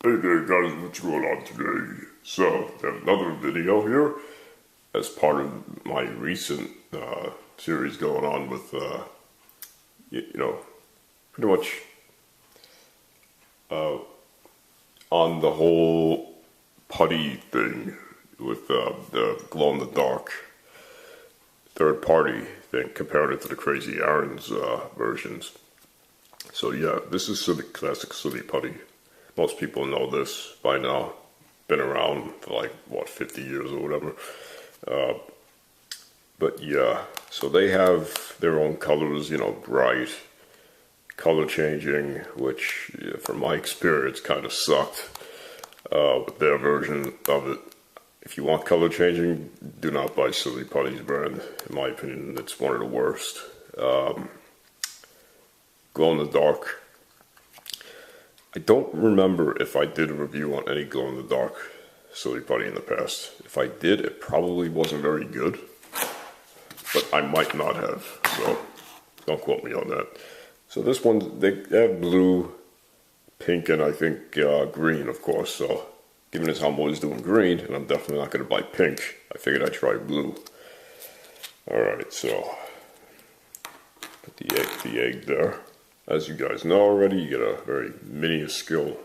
Hey there guys, what's going on today? So, I have another video here as part of my recent series going on with, pretty much on the whole putty thing with the glow-in-the-dark third-party thing compared it to the Crazy Aaron's versions. So yeah, this is classic Silly Putty. Most people know this by now. Been around for like, what, 50 years or whatever. But yeah, so they have their own colors, bright, color changing, which from my experience kind of sucked with their version of it. If you want color changing, do not buy Silly Putty's brand. In my opinion, it's one of the worst. Glow in the dark. I don't remember if I did a review on any glow in the dark Silly Putty in the past. If I did, it probably wasn't very good, but I might not have, so don't quote me on that. So this one, they have blue, pink, and I think green, of course. So given as how I'm always doing green, and I'm definitely not going to buy pink, I figured I'd try blue. Alright, so put the egg there. As you guys know already, you get a very minuscule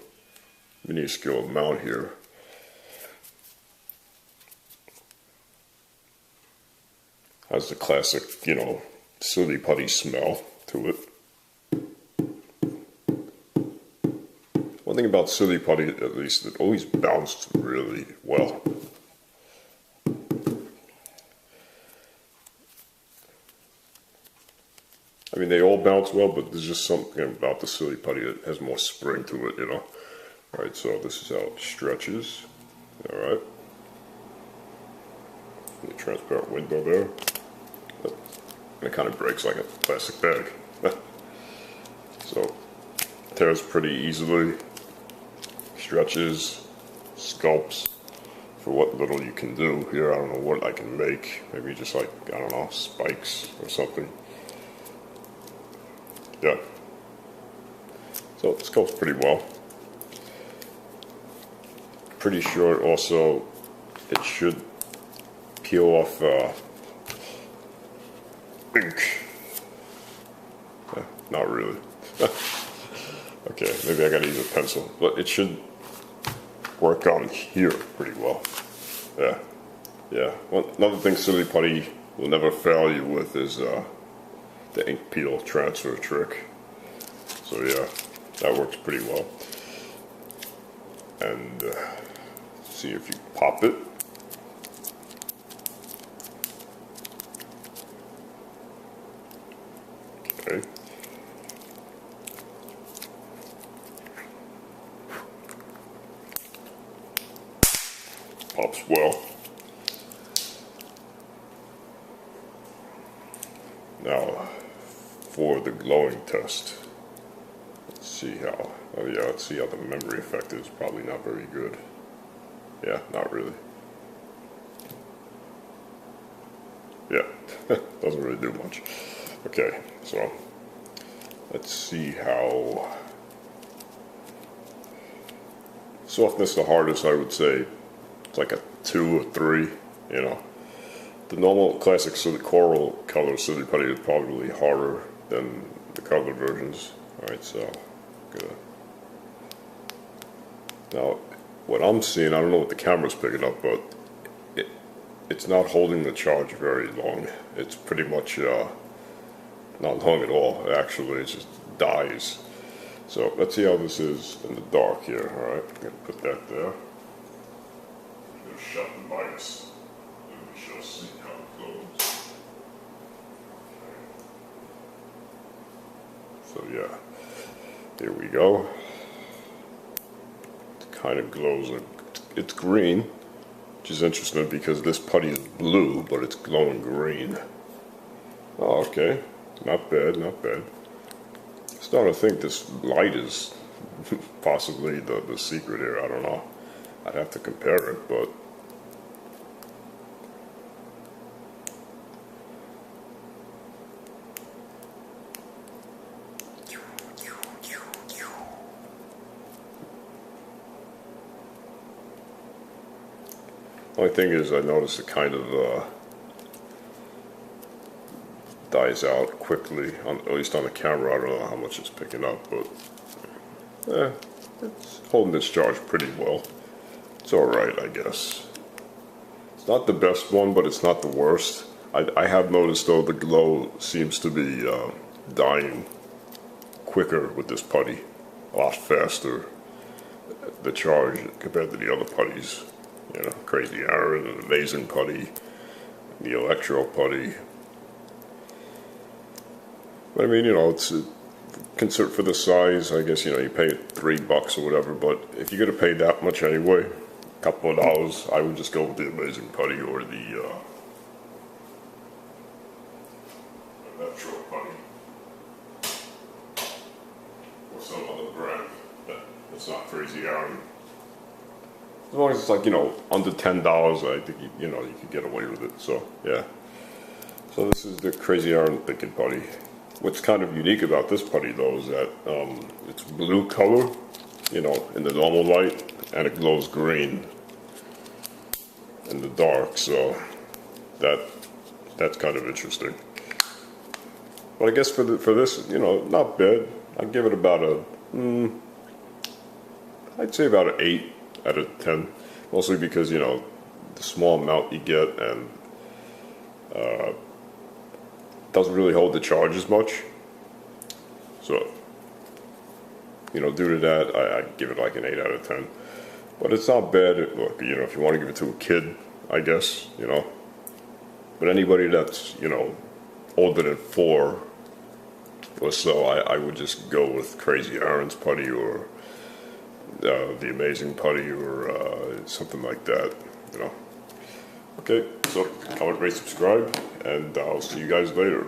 amount here. Has the classic, Silly Putty smell to it. One thing about Silly Putty, at least, it always bounced really well. I mean, they all bounce well, but there's just something about the Silly Putty that has more spring to it, Alright, so this is how it stretches. Alright. The transparent window there. And it kind of breaks like a plastic bag. So, tears pretty easily. Stretches, sculpts for what little you can do. Here, I don't know what I can make. Maybe just like, I don't know, spikes or something. Yeah. So it sculpts pretty well. Pretty sure also it should peel off ink. Not really. Okay, maybe I gotta use a pencil. But it should work on here pretty well. Yeah. Yeah. Well, another thing Silly Putty will never fail you with is the ink peel transfer trick. So yeah, that works pretty well. And see if you pop it. Okay. Pops well. Now, for the glowing test, let's see how, let's see how the memory effect is. Probably not very good. Yeah, not really. Yeah, doesn't really do much. Okay, so let's see how softness the hardest. I would say it's like a 2 or 3. The normal classic coral color Silly Putty is probably harder than the colored versions. Alright, so good. Now, what I'm seeing, I don't know what the camera's picking up, but it's not holding the charge very long. It's pretty much not long at all, actually. It just dies. So let's see how this is in the dark here. Alright, I'm going to put that there. I'm going to shut the lights. We shall see how it goes. So yeah, here we go. It kind of glows like it's green, which is interesting because this putty is blue, but it's glowing green. Oh, okay, not bad, not bad. Starting to think this light is possibly the secret here. I don't know. I'd have to compare it, but Only thing is, I noticed it kind of dies out quickly, at least on the camera. I don't know how much it's picking up, but it's holding its charge pretty well. It's alright, I guess. It's not the best one, but it's not the worst. I have noticed, though, the glow seems to be dying quicker with this putty. A lot faster, the charge, compared to the other putties. You know, Crazy Aaron, an Amazing Putty, the Electro Putty. But I mean, you know, it's considered for the size. I guess, you know, you pay $3 or whatever. But if you're gonna pay that much anyway, a couple of dollars, I would just go with the Amazing Putty or the Electro Putty or some other brand that's not Crazy Aaron. As long as it's like, you know, under $10, I think you know you could get away with it. So yeah. So this is the Crazy Aaron Thinking Putty. What's kind of unique about this putty, though, is that it's blue color, you know, in the normal light, and it glows green in the dark. So that's kind of interesting. But I guess for this, you know, not bad. I'd give it about I'd say about an 8 out of 10. Mostly because, you know, the small amount you get, and doesn't really hold the charge as much. So, you know, due to that, I'd give it like an 8 out of 10. But it's not bad. Look, you know, if you want to give it to a kid, I guess, you know. But anybody that's, you know, older than 4 or so, I would just go with Crazy Aaron's putty, or the Amazing Putty, or something like that, you know. Okay, so comment, rate, subscribe, and I'll see you guys later.